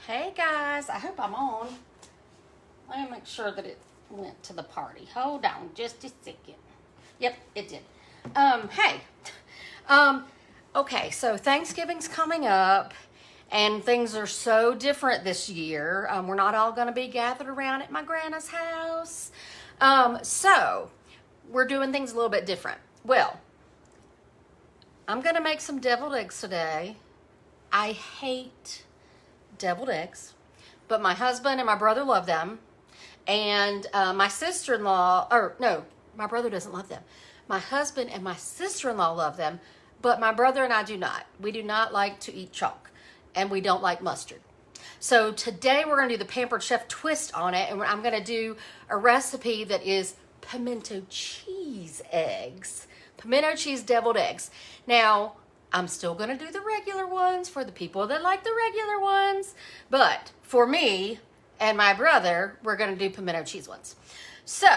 Hey guys, I hope I'm on. Let me make sure that it went to the party. Hold on just a second. Yep, it did. Hey. Okay, so Thanksgiving's coming up and things are so different this year. We're not all going to be gathered around at my grandma's house. So we're doing things a little bit different. Well, I'm going to make some deviled eggs today. I hate deviled eggs, but my husband and my brother love them. And my sister-in-law, or no, my brother doesn't love them. My husband and my sister-in-law love them, but my brother and I do not. We do not like to eat chalk, and we don't like mustard. So today we're going to do the Pampered Chef twist on it, and I'm going to do a recipe that is pimento cheese eggs. Pimento cheese deviled eggs. Now, I'm still going to do the regular ones for the people that like the regular ones. But for me and my brother, we're going to do pimento cheese ones. So,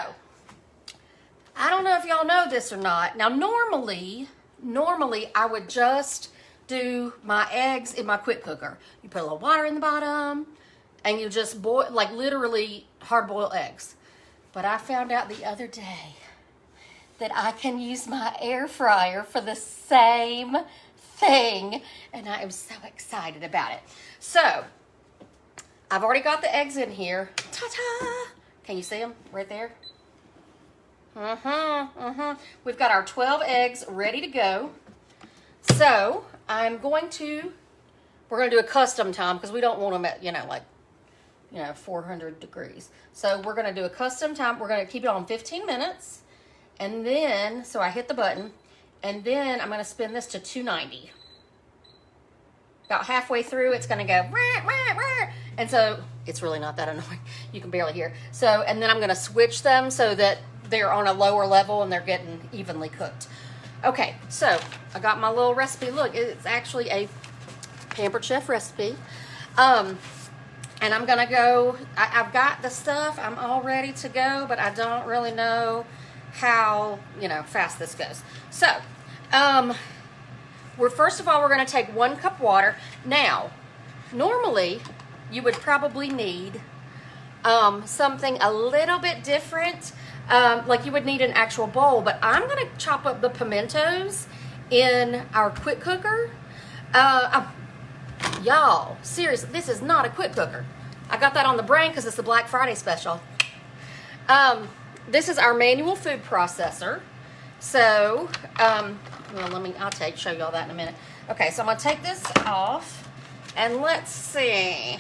I don't know if y'all know this or not. Now, normally I would just do my eggs in my quick cooker. You put a little water in the bottom and you just boil, like literally hard boil eggs. But I found out the other day that I can use my air fryer for the same thing, and I am so excited about it. So, I've already got the eggs in here. Ta-ta! Can you see them right there? We've got our 12 eggs ready to go. So, we're going to do a custom time because we don't want them at, 400 degrees. So, we're going to do a custom time. We're going to keep it on 15 minutes. And then, so I hit the button, and then I'm going to spin this to 290. About halfway through, it's going to go, rah, rah, rah. And so it's really not that annoying. You can barely hear. So, and then I'm going to switch them so that they're on a lower level and they're getting evenly cooked. Okay, so I got my little recipe. Look, it's actually a Pampered Chef recipe. And I'm going to go, I've got the stuff. I'm all ready to go, but I don't really know how fast this goes. So first of all, we're going to take 1 cup water. Now normally you would probably need something a little bit different, like you would need an actual bowl, but I'm going to chop up the pimentos in our quick cooker. Y'all, seriously, this is not a quick cooker. I got that on the brain because it's the Black Friday special. This is our manual food processor. So, I'll show you all that in a minute. Okay, so I'm going to take this off, and let's see.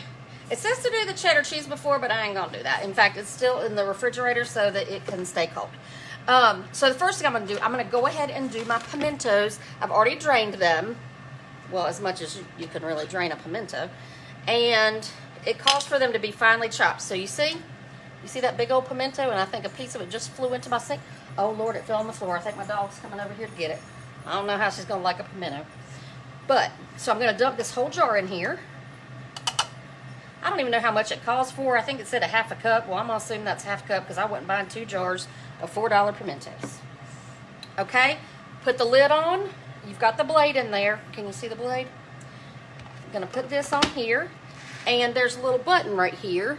It says to do the cheddar cheese before, but I ain't going to do that. In fact, it's still in the refrigerator so that it can stay cold. So the first thing I'm going to do, I'm going to go ahead and do my pimentos. I've already drained them. Well, as much as you can really drain a pimento. And it calls for them to be finely chopped. So you see that big old pimento, and I think a piece of it just flew into my sink. Oh, Lord, it fell on the floor. I think my dog's coming over here to get it. I don't know how she's going to like a pimento. But, so I'm going to dump this whole jar in here. I don't even know how much it calls for. I think it said a half a cup. Well, I'm going to assume that's half a cup because I wouldn't buy 2 jars of $4 pimentos. Okay? Put the lid on. You've got the blade in there. Can you see the blade? I'm going to put this on here. And there's a little button right here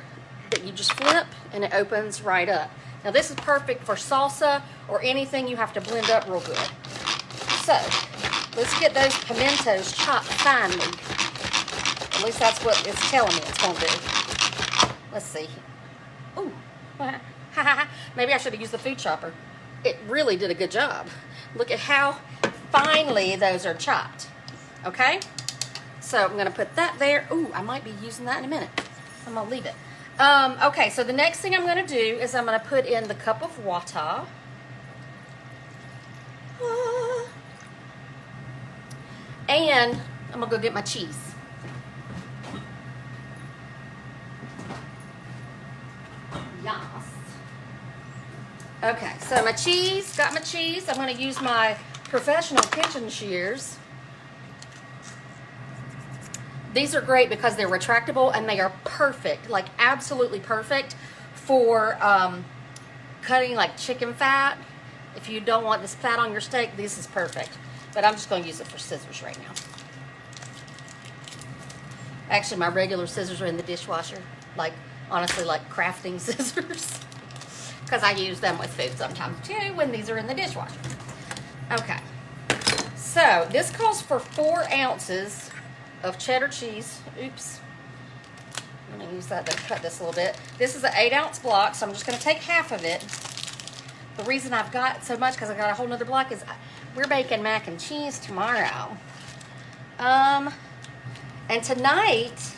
that you just flip and it opens right up. Now this is perfect for salsa or anything you have to blend up real good. So let's get those pimentos chopped finely. At least that's what it's telling me it's going to do. Let's see. Ooh, maybe I should have used the food chopper. It really did a good job. Look at how finely those are chopped. Okay, so I'm going to put that there. Ooh, I might be using that in a minute. I'm going to leave it. Okay, so the next thing I'm going to do is I'm going to put in the cup of water. And I'm going to go get my cheese. Yes. Okay, so got my cheese. I'm going to use my professional kitchen shears. These are great because they're retractable and they are perfect, like absolutely perfect for cutting like chicken fat. If you don't want this fat on your steak, this is perfect. But I'm just going to use it for scissors right now. Actually, my regular scissors are in the dishwasher. Like, honestly, like crafting scissors. Because I use them with food sometimes too when these are in the dishwasher. Okay. So, this calls for 4 ounces of cheddar cheese. Oops. I'm going to use that to cut this a little bit. This is an 8-ounce block, so I'm just going to take half of it. The reason I've got so much, because I got a whole nother block, is we're baking mac and cheese tomorrow. And tonight,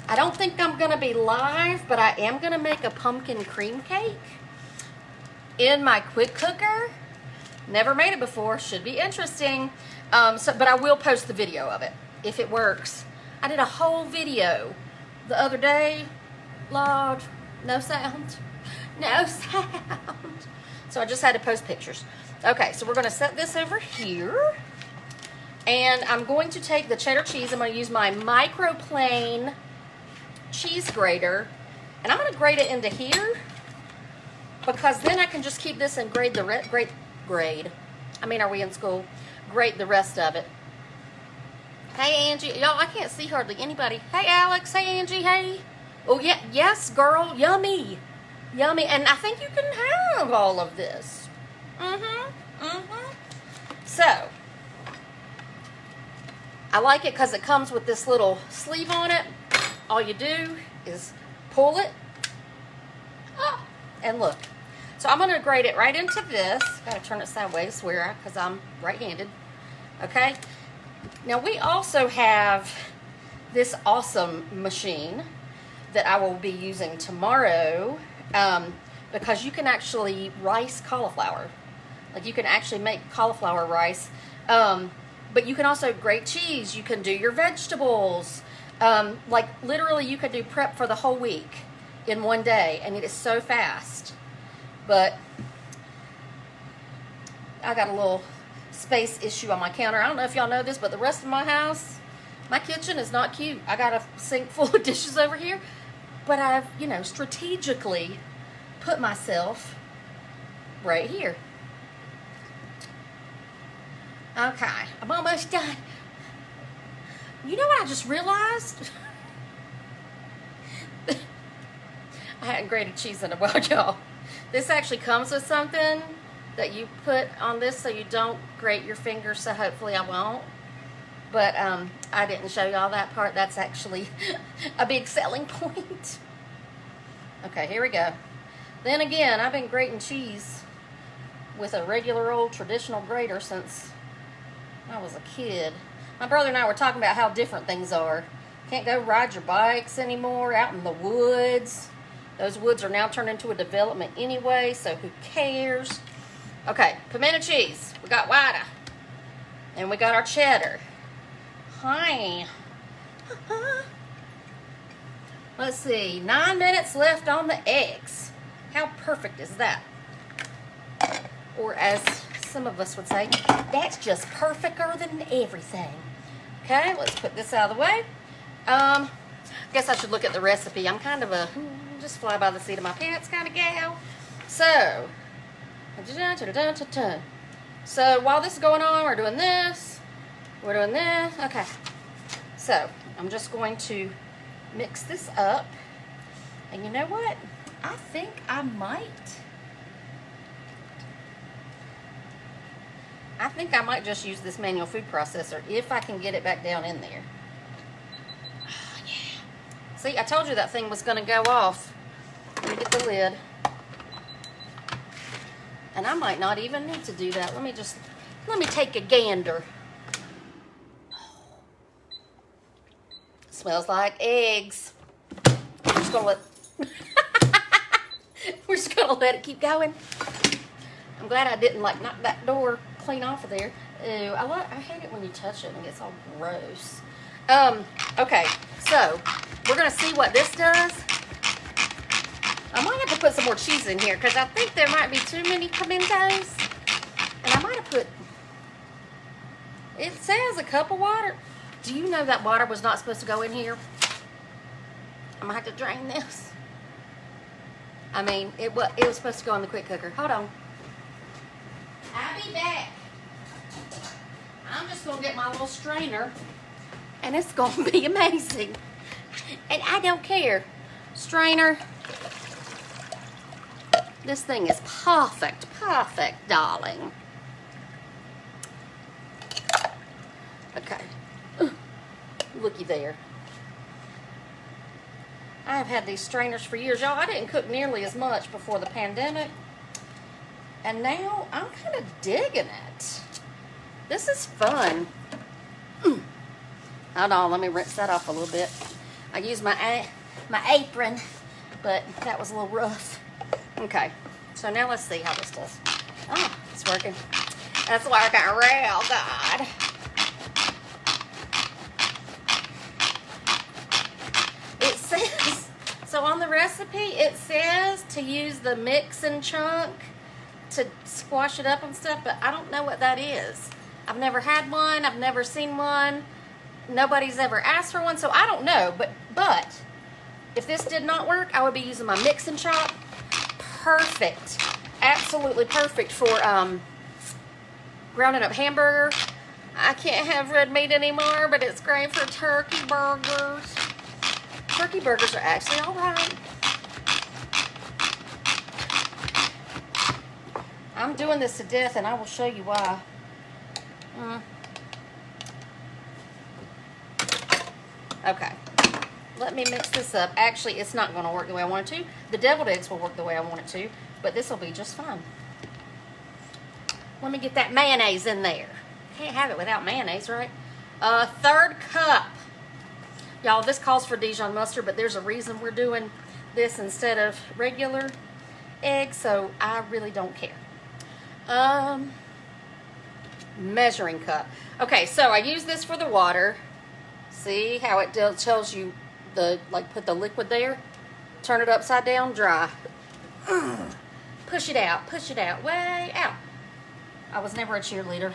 I don't think I'm going to be live, but I am going to make a pumpkin cream cake in my quick cooker. Never made it before. Should be interesting. But I will post the video of it if it works. I did a whole video the other day. Lord, no sound. No sound. So I just had to post pictures. Okay, so we're going to set this over here. And I'm going to take the cheddar cheese. I'm going to use my microplane cheese grater. And I'm going to grate it into here. Because then I can just keep this and grate the grate. I mean, are we in school? Grate the rest of it. Hey, Angie. Y'all, I can't see hardly anybody. Hey, Alex. Hey, Angie. Hey. Oh, yeah. Yes, girl. Yummy. Yummy. And I think you can have all of this. So, I like it because it comes with this little sleeve on it. All you do is pull it. And look. So I'm going to grate it right into this. Got to turn it sideways, because I'm right-handed. Okay. Now we also have this awesome machine that I will be using tomorrow, because you can actually rice cauliflower. Like, you can actually make cauliflower rice. But you can also grate cheese. You can do your vegetables. Like, literally, you could do prep for the whole week in one day, and it is so fast. But I got a little space issue on my counter. I don't know if y'all know this, but the rest of my house, my kitchen is not cute. I got a sink full of dishes over here, but I've, strategically put myself right here. Okay, I'm almost done. You know what I just realized? I hadn't grated cheese in a while, y'all. This actually comes with something that you put on this so you don't grate your fingers, so hopefully I won't. But I didn't show y'all that part. That's actually a big selling point. Okay, here we go. Then again, I've been grating cheese with a regular old traditional grater since I was a kid. My brother and I were talking about how different things are. Can't go ride your bikes anymore out in the woods. Those woods are now turned into a development anyway, so who cares? Okay, pimento cheese. We got Wada. And we got our cheddar. Hi. Let's see. 9 minutes left on the eggs. How perfect is that? Or as some of us would say, that's just perfecter than everything. Okay, let's put this out of the way. I guess I should look at the recipe. I'm kind of a just fly by the seat of my pants kind of gal. So while this is going on, we're doing this. We're doing this. Okay. So I'm just going to mix this up. And you know what? I think I might just use this manual food processor if I can get it back down in there. Oh, yeah. See, I told you that thing was going to go off. Let me get the lid. And I might not even need to do that. Let me take a gander. Smells like eggs. We're just gonna let it keep going. I'm glad I didn't knock that door clean off of there. Ew, I hate it when you touch it and it gets all gross. Okay, so we're gonna see what this does. I might have to put some more cheese in here because I think there might be too many pimentos. And I might have put, it says a cup of water. Do you know that water was not supposed to go in here? I'm gonna have to drain this. I mean, it was supposed to go in the quick cooker. Hold on. I'll be back. I'm just gonna get my little strainer and it's gonna be amazing. And I don't care. Strainer. This thing is perfect. Perfect, darling. Okay. Looky there. I've had these strainers for years. Y'all, I didn't cook nearly as much before the pandemic. And now I'm kind of digging it. This is fun. Hold on, let me rinse that off a little bit. I used my apron, but that was a little rough. Okay, so now let's see how this does. Oh, it's working. It's working real good. It says, so on the recipe, it says to use the mixing chunk to squash it up and stuff, but I don't know what that is. I've never had one. I've never seen one. Nobody's ever asked for one, so I don't know. But if this did not work, I would be using my mixing chop. Perfect. Absolutely perfect for grounding up hamburger. I can't have red meat anymore, but it's great for turkey burgers. Turkey burgers are actually all right. I'm doing this to death, and I will show you why. Okay, let me mix this up. Actually, it's not going to work the way I want it to. The deviled eggs will work the way I want it to, but this will be just fine. Let me get that mayonnaise in there. Can't have it without mayonnaise, right? 1/3 cup. Y'all, this calls for Dijon mustard, but there's a reason we're doing this instead of regular eggs, so I really don't care. Measuring cup. Okay, so I use this for the water. See how it tells you put the liquid there, turn it upside down, dry. Push it out, way out. I was never a cheerleader.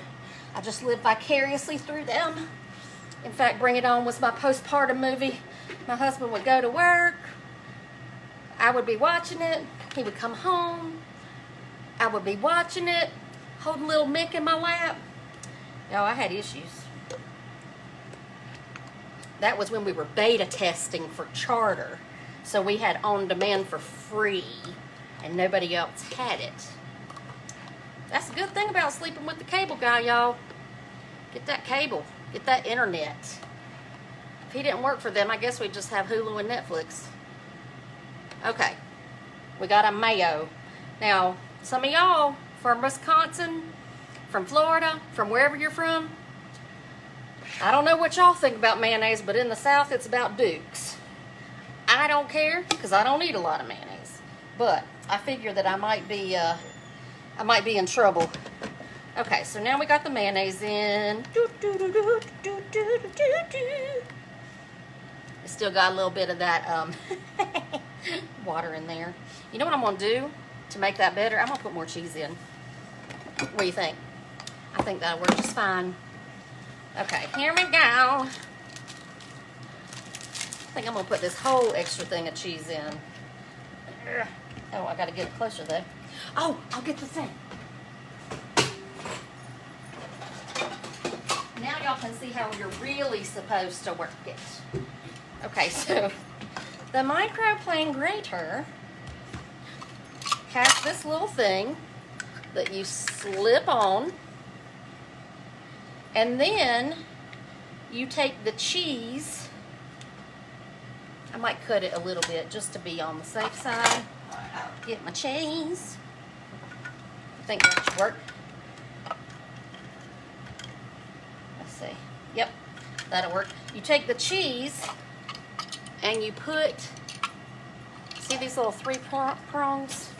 I just lived vicariously through them. In fact, Bring It On was my postpartum movie. My husband would go to work. I would be watching it. He would come home. I would be watching it, holding little Mick in my lap. Y'all, I had issues. That was when we were beta testing for Charter. So we had on demand for free, and nobody else had it. That's a good thing about sleeping with the cable guy, y'all. Get that cable. Get that internet. If he didn't work for them, I guess we'd just have Hulu and Netflix. Okay. We got a mayo. Now, some of y'all from Wisconsin, from Florida, from wherever you're from, I don't know what y'all think about mayonnaise, but in the South, it's about Dukes. I don't care, because I don't eat a lot of mayonnaise. But I figure that I might be in trouble. Okay, so now we got the mayonnaise in. It's still got a little bit of that water in there. You know what I'm going to do to make that better? I'm going to put more cheese in. What do you think? I think that'll work just fine. Okay, here we go. I think I'm going to put this whole extra thing of cheese in. Oh, I got to get it closer though. Oh, I'll get the thing. Now y'all can see how you're really supposed to work it. Okay, so the microplane grater has this little thing that you slip on, and then you take the cheese. I might cut it a little bit just to be on the safe side. Get my cheese. I think that should work. Let's see. Yep, that'll work. You take the cheese and you put, see these little 3 prongs?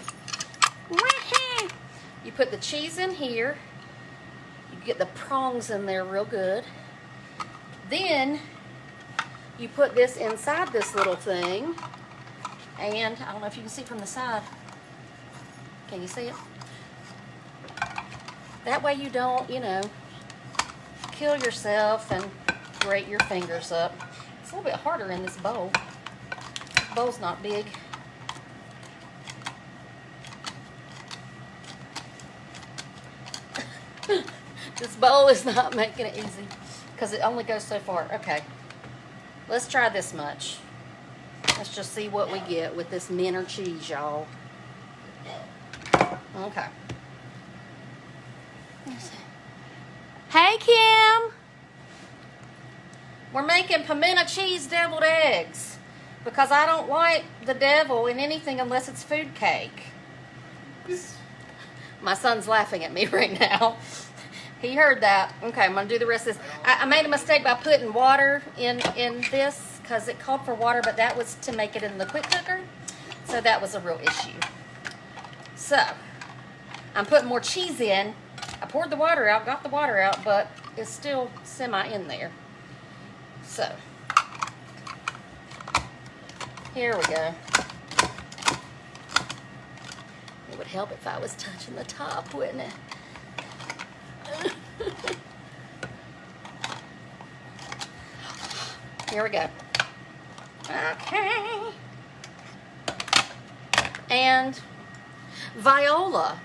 You put the cheese in here. You get the prongs in there real good. Then you put this inside this little thing. And I don't know if you can see from the side. Can you see it? That way you don't, kill yourself and grate your fingers up. It's a little bit harder in this bowl. This bowl's not big. This bowl is not making it easy because it only goes so far. Okay, let's try this much. Let's just see what we get with this Menor cheese, y'all. Okay. Hey, Kim. We're making pimento cheese deviled eggs because I don't like the devil in anything unless it's food cake. My son's laughing at me right now. He heard that. Okay, I'm going to do the rest of this. I made a mistake by putting water in this because it called for water, but that was to make it in the quick cooker. So that was a real issue. So, I'm putting more cheese in. I poured the water out, got the water out, but it's still semi in there. So, here we go. It would help if I was touching the top, wouldn't it? Here we go. Okay. And viola.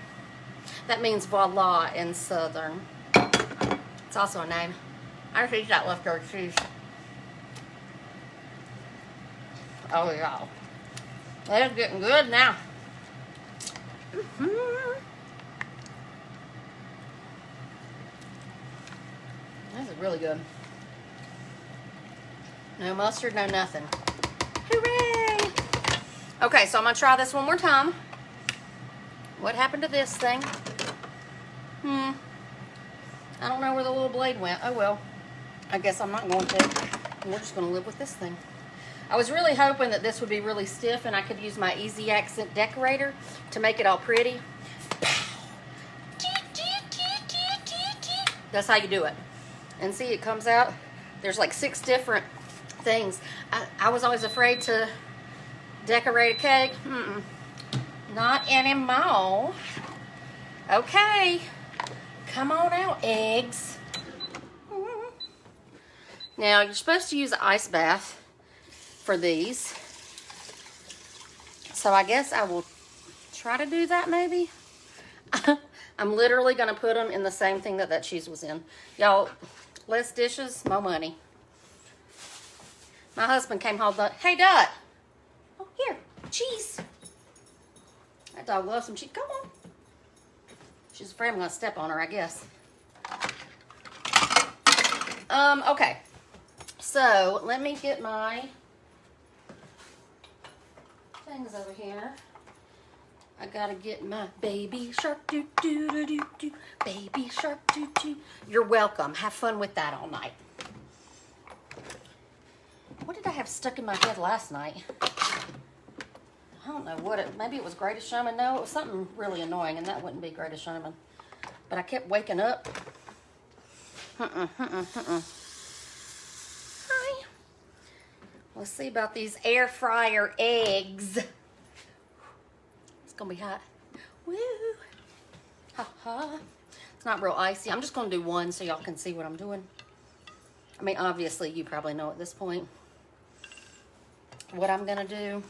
That means voila in Southern. It's also a name. I just eat that leftover cheese. Oh, y'all. It's getting good now. This is really good. No mustard, no nothing. Hooray! Okay, so I'm going to try this one more time. What happened to this thing? I don't know where the little blade went. Oh, well. I guess I'm not going to. We're just going to live with this thing. I was really hoping that this would be really stiff and I could use my Easy Accent decorator to make it all pretty. That's how you do it. And see, it comes out. There's like 6 different things. I was always afraid to decorate a cake. Not anymore. Okay. Come on out, eggs. Now, you're supposed to use an ice bath for these. So I guess I will try to do that maybe. I'm literally going to put them in the same thing that cheese was in. Y'all, less dishes, more money. My husband came home, hey, Dot. Oh, here, cheese. That dog loves some cheese. Come on. She's afraid I'm going to step on her, I guess. Okay. So, let me get my things over here. I gotta get my baby shark doo doo doo doo doo. Baby shark doo doo. You're welcome. Have fun with that all night. What did I have stuck in my head last night? I don't know what it, maybe it was Greatest Showman. No, it was something really annoying, and that wouldn't be Greatest Showman. But I kept waking up. Hi. Let's see about these air fryer eggs. It's gonna be hot. Woo! Ha ha. It's not real icy. I'm just gonna do one so y'all can see what I'm doing. I mean, obviously, you probably know at this point what I'm gonna do.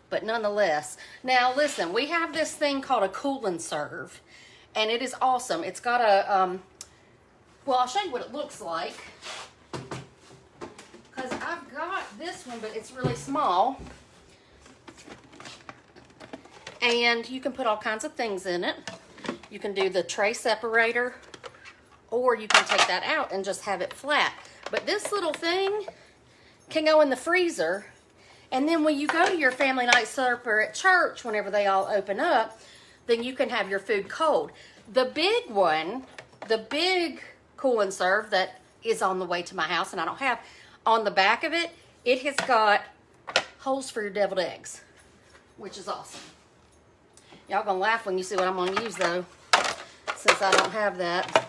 But nonetheless, now listen, we have this thing called a cool and serve, and it is awesome. It's got a, well, I'll show you what it looks like, because I've got this one, but it's really small, and you can put all kinds of things in it. You can do the tray separator, or you can take that out and just have it flat. But this little thing can go in the freezer. And then when you go to your family night supper at church, whenever they all open up, then you can have your food cold. The big one, the big cool and serve that is on the way to my house, and I don't have, on the back of it, it has got holes for your deviled eggs, which is awesome. Y'all gonna laugh when you see what I'm gonna use though, since I don't have that.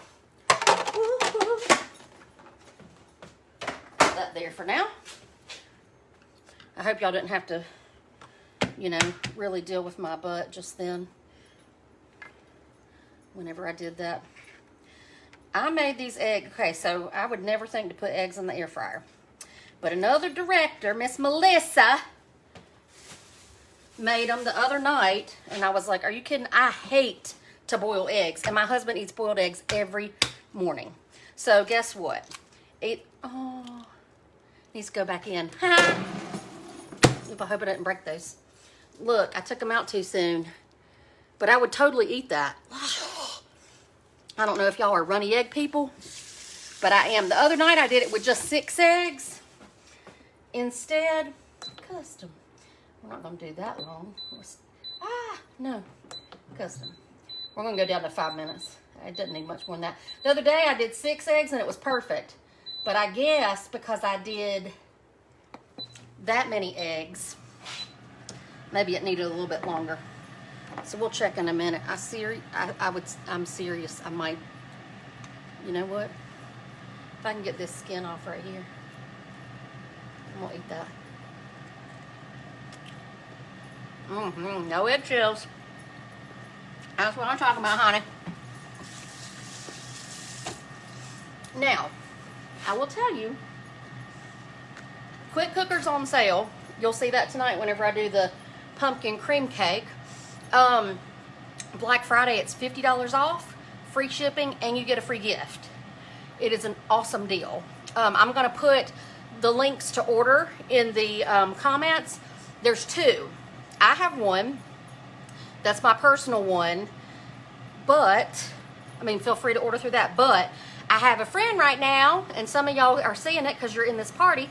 Put that there for now. I hope y'all didn't have to, you know, really deal with my butt just then whenever I did that. I made these eggs. Okay, so I would never think to put eggs in the air fryer. But another director, Miss Melissa, made them the other night. And I was like, are you kidding? I hate to boil eggs. And my husband eats boiled eggs every morning. So guess what? It, oh, needs to go back in. Oop, I hope I didn't break those. Look, I took them out too soon. But I would totally eat that. I don't know if y'all are runny egg people, but I am. The other night I did it with just 6 eggs. Instead, custom. We're not going to do that long. No. Custom. We're going to go down to 5 minutes. It doesn't need much more than that. The other day I did 6 eggs and it was perfect. But I guess because I did that many eggs, maybe it needed a little bit longer. So we'll check in a minute. I'm serious. I might, you know what? If I can get this skin off right here, I'm gonna eat that. No eggshells. That's what I'm talking about, honey. Now, I will tell you, quick cookers on sale. You'll see that tonight whenever I do the pumpkin cream cake. Black Friday, it's $50 off, free shipping, and you get a free gift. It is an awesome deal. I'm going to put the links to order in the comments. There's 2. I have one. That's my personal one. But, I mean, feel free to order through that. But I have a friend right now, and some of y'all are seeing it because you're in this party,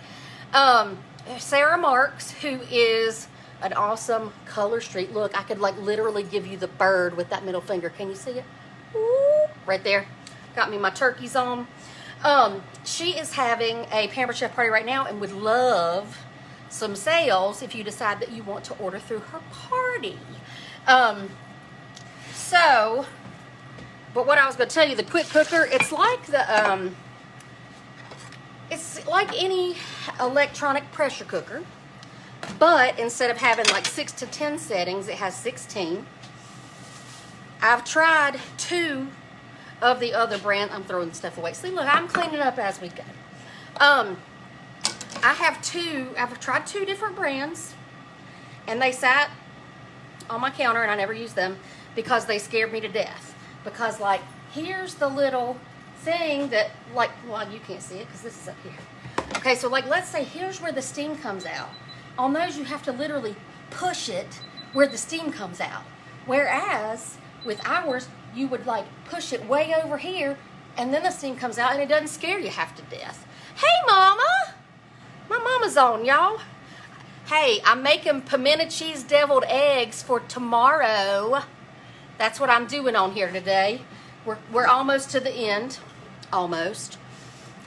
Sarah Marks, who is an awesome color streak. Look, I could like literally give you the bird with that middle finger. Can you see it? Ooh, right there. Got me my turkeys on. She is having a Pampered Chef party right now and would love some sales if you decide that you want to order through her party. But what I was going to tell you, the quick cooker, it's like the, it's like any electronic pressure cooker, but instead of having like 6 to 10 settings, it has 16. I've tried 2 of the other brand. I'm throwing stuff away. See, look, I'm cleaning up as we go. I've tried 2 different brands, and they sat on my counter, and I never used them because they scared me to death. Because, like, here's the little thing that, like, well, you can't see it because this is up here. Okay, so, like, let's say here's where the steam comes out. On those, you have to literally push it where the steam comes out. Whereas, with ours, you would, like, push it way over here, and then the steam comes out, and it doesn't scare you half to death. Hey, Mama! My mama's on, y'all. Hey, I'm making pimento cheese deviled eggs for tomorrow. That's what I'm doing on here today. We're almost to the end. Almost.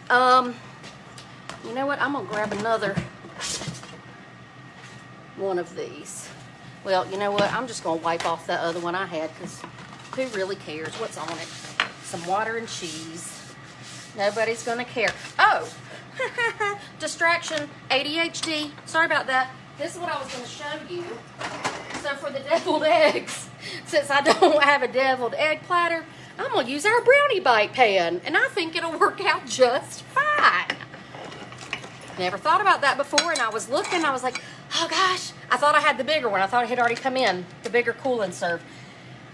You know what? I'm going to grab another one of these. Well, you know what? I'm just going to wipe off that other one I had because who really cares what's on it? Some water and cheese. Nobody's going to care. Oh! Distraction. ADHD. Sorry about that. This is what I was going to show you. So for the deviled eggs, since I don't have a deviled egg platter, I'm going to use our brownie bite pan. And I think it'll work out just fine. Never thought about that before, and I was looking, I was like, oh gosh, I thought I had the bigger one. I thought it had already come in, the bigger cool and serve.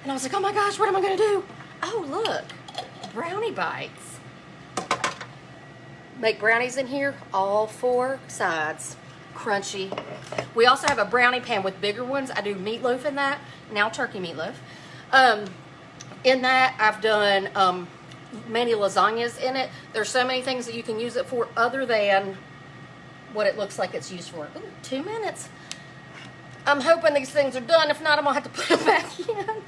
And I was like, oh my gosh, what am I going to do? Oh, look, brownie bites. Make brownies in here, all 4 sides. Crunchy. We also have a brownie pan with bigger ones. I do meatloaf in that, now turkey meatloaf. In that, I've done many lasagnas in it. There's so many things that you can use it for other than what it looks like it's used for. Ooh, 2 minutes. I'm hoping these things are done. If not, I'm going to have to put them back in.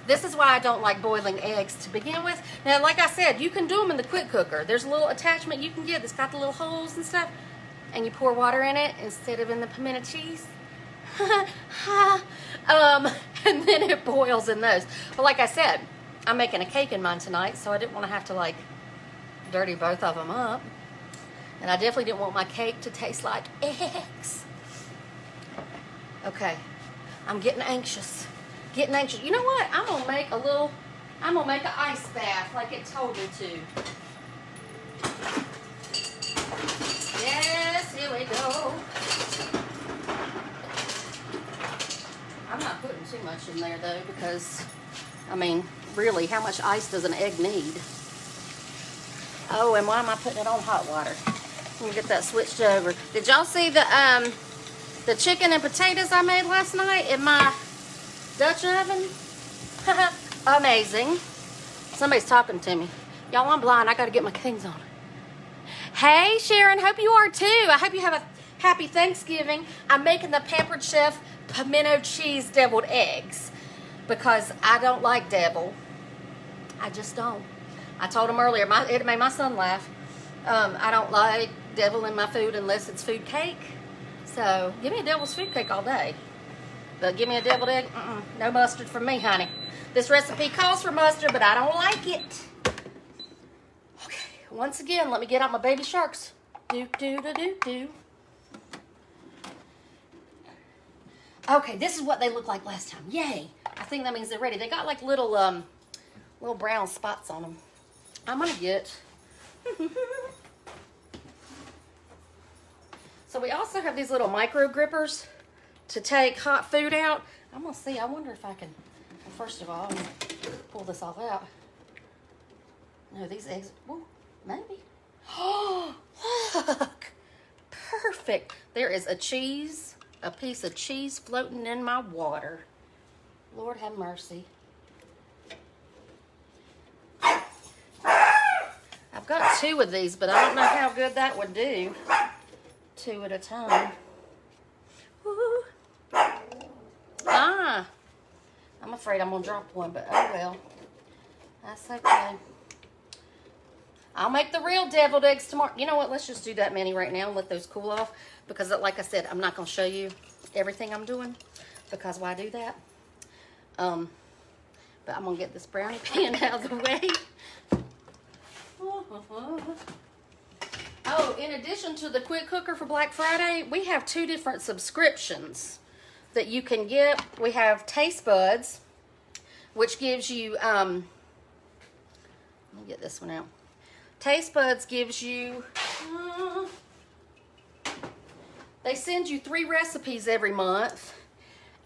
This is why I don't like boiling eggs to begin with. Now, like I said, you can do them in the quick cooker. There's a little attachment you can get that's got the little holes and stuff. And you pour water in it instead of in the pimento cheese. And then it boils in those. But like I said, I'm making a cake in mine tonight, so I didn't want to have to, like, dirty both of them up. And I definitely didn't want my cake to taste like eggs. Okay, I'm getting anxious. You know what? I'm gonna make an ice bath like it told me to. Yes, here we go. I'm not putting too much in there though because, I mean, really, how much ice does an egg need? Oh, and why am I putting it on hot water? Let me get that switched over. Did y'all see the The chicken and potatoes I made last night in my Dutch oven. Amazing. Somebody's talking to me. Y'all, I'm blind. I got to get my things on. Hey, Sharon. Hope you are too. I hope you have a happy Thanksgiving. I'm making the Pampered Chef pimento cheese deviled eggs because I don't like devil. I just don't. I told him earlier, it made my son laugh. I don't like devil in my food unless it's food cake. So give me a devil's food cake all day. But give me a deviled egg, no mustard from me, honey. This recipe calls for mustard, but I don't like it. Okay, once again, let me get out my baby sharks. Do, do, do, do, do. Okay, this is what they looked like last time. Yay. I think that means they're ready. They got like little brown spots on them. I'm gonna get... So we also have these little micro grippers to take hot food out. I'm gonna see, I wonder if I can, well, first of all, I'm gonna pull this all out. No, these eggs, whoa, maybe. Oh, look, perfect. There is a piece of cheese floating in my water. Lord have mercy. I've got 2 of these, but I don't know how good that would do. 2 at a time. Woo. Ah, I'm afraid I'm gonna drop one, but oh well. That's okay. I'll make the real deviled eggs tomorrow. You know what? Let's just do that many right now and let those cool off. Because like I said, I'm not gonna show you everything I'm doing. Because why do that? But I'm gonna get this brownie pan out of the way. Oh, in addition to the quick cooker for Black Friday, we have 2 different subscriptions that you can get. We have Taste Buds, which gives you, let me get this one out. Taste Buds gives you, they send you 3 recipes every month,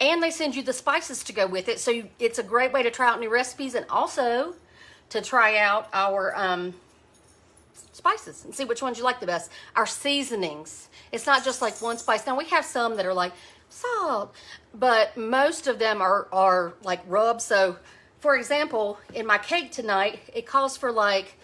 and they send you the spices to go with it. So it's a great way to try out new recipes and also to try out our spices and see which ones you like the best. Our seasonings. It's not just like one spice. Now we have some that are like salt, but most of them are like rubs. So for example, in my cake tonight, it calls for like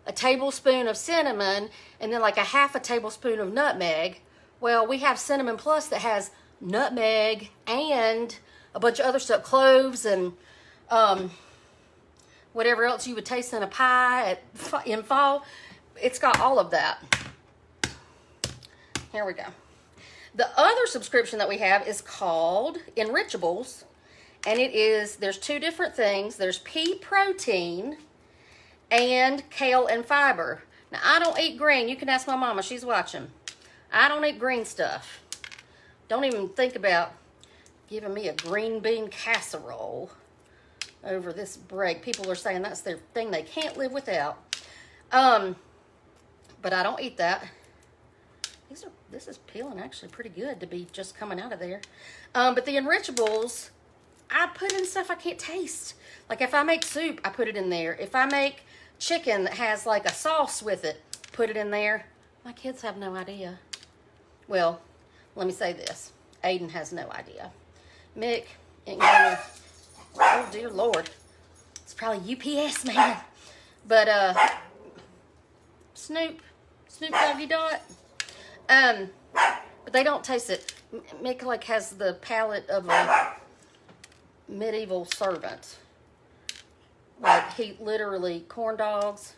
a tablespoon of cinnamon and then like a half a tablespoon of nutmeg. Well, we have Cinnamon Plus that has nutmeg and a bunch of other stuff, cloves and whatever else you would taste in a pie in fall. It's got all of that. Here we go. The other subscription that we have is called Enrichables. And there's 2 different things. There's pea protein and kale and fiber. Now, I don't eat green. You can ask my mama. She's watching. I don't eat green stuff. Don't even think about giving me a green bean casserole over this break. People are saying that's their thing they can't live without. But I don't eat that. This is peeling actually pretty good to be just coming out of there. But the Enrichables, I put in stuff I can't taste. Like if I make soup, I put it in there. If I make chicken that has like a sauce with it, put it in there. My kids have no idea. Well, let me say this. Aiden has no idea. Mick ain't gonna, oh dear Lord. It's probably UPS man. But Snoop Doggy Dot. But they don't taste it. Mick like has the palate of a medieval servant. Like he literally corn dogs,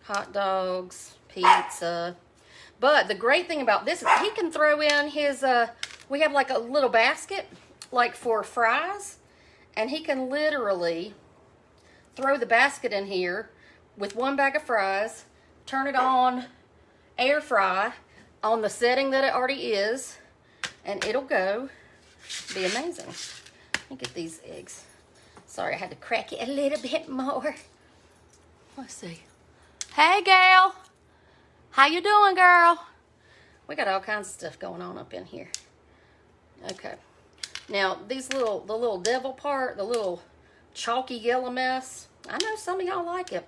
hot dogs, pizza. But the great thing about this is he can throw in his, we have like a little basket, like for fries. And he can literally throw the basket in here with 1 bag of fries, turn it on, air fry on the setting that it already is, and it'll go. Be amazing. Let me get these eggs. Sorry, I had to crack it a little bit more. Let's see. Hey, gal. How you doing, girl? We got all kinds of stuff going on up in here. Okay. Now, the little devil part, the little chalky yellow mess, I know some of y'all like it.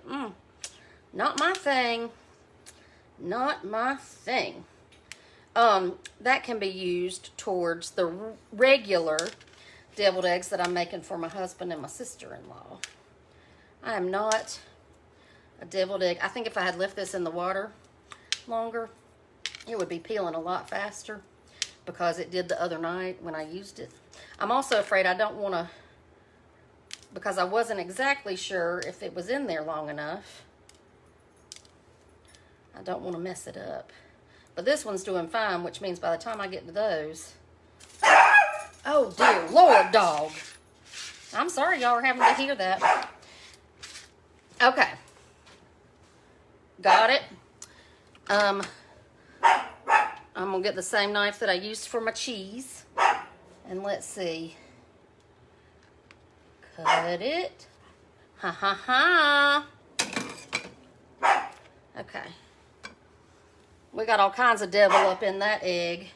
Not my thing. Not my thing. that can be used towards the regular deviled eggs that I'm making for my husband and my sister-in-law. I am not a deviled egg. I think if I had left this in the water longer, it would be peeling a lot faster because it did the other night when I used it. I'm also afraid I don't want to, because I wasn't exactly sure if it was in there long enough. I don't want to mess it up. But this one's doing fine, which means by the time I get to those... Oh, dear Lord, dog. I'm sorry y'all are having to hear that. Okay. Got it. I'm going to get the same knife that I used for my cheese. And let's see. Cut it. Ha ha ha. Okay. We got all kinds of devil up in that egg.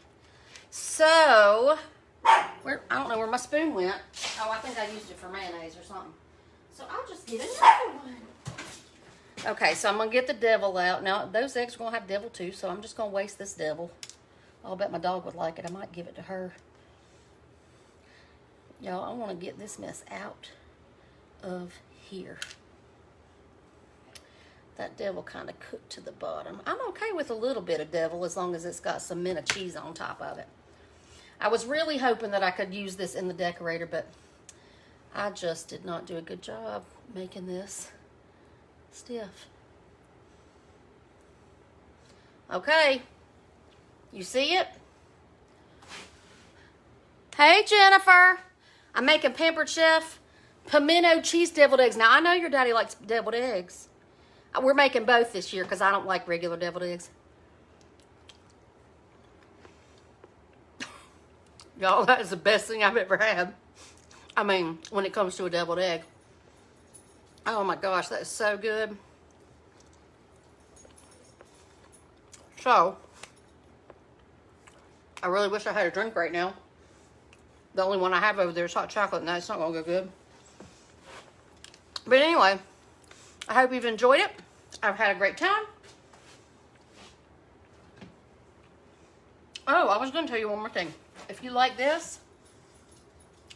So, I don't know where my spoon went. Oh, I think I used it for mayonnaise or something. So I'll just get another one. Okay, so I'm going to get the devil out. Now, those eggs are going to have devil too, so I'm just going to waste this devil. I'll bet my dog would like it. I might give it to her. Y'all, I want to get this mess out of here. That devil kind of cooked to the bottom. I'm okay with a little bit of devil as long as it's got some mint of cheese on top of it. I was really hoping that I could use this in the decorator, but I just did not do a good job making this stiff. Okay. You see it? Hey, Jennifer. I'm making Pampered Chef pimento cheese deviled eggs. Now, I know your daddy likes deviled eggs. We're making both this year because I don't like regular deviled eggs. Y'all, that is the best thing I've ever had. I mean, when it comes to a deviled egg. Oh my gosh, that is so good. So, I really wish I had a drink right now. The only one I have over there is hot chocolate, and that's not going to go good. But anyway, I hope you've enjoyed it. I've had a great time. Oh, I was going to tell you one more thing. If you like this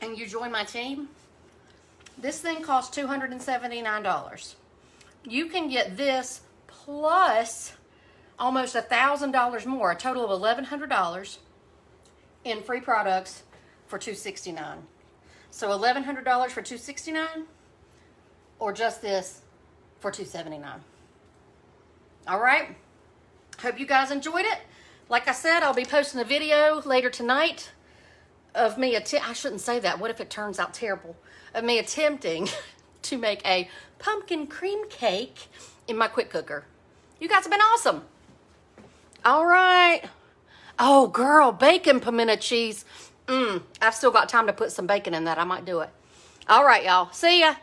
and you join my team, this thing costs $279. You can get this plus almost $1,000 more, a total of $1,100 in free products for $269. So $1,100 for $269, or just this for $279. All right. Hope you guys enjoyed it. Like I said, I'll be posting a video later tonight of me I shouldn't say that. What if it turns out terrible? Of me attempting to make a pumpkin cream cake in my quick cooker. You guys have been awesome. All right. Oh, girl, bacon pimento cheese. I've still got time to put some bacon in that. I might do it. All right, y'all. See ya.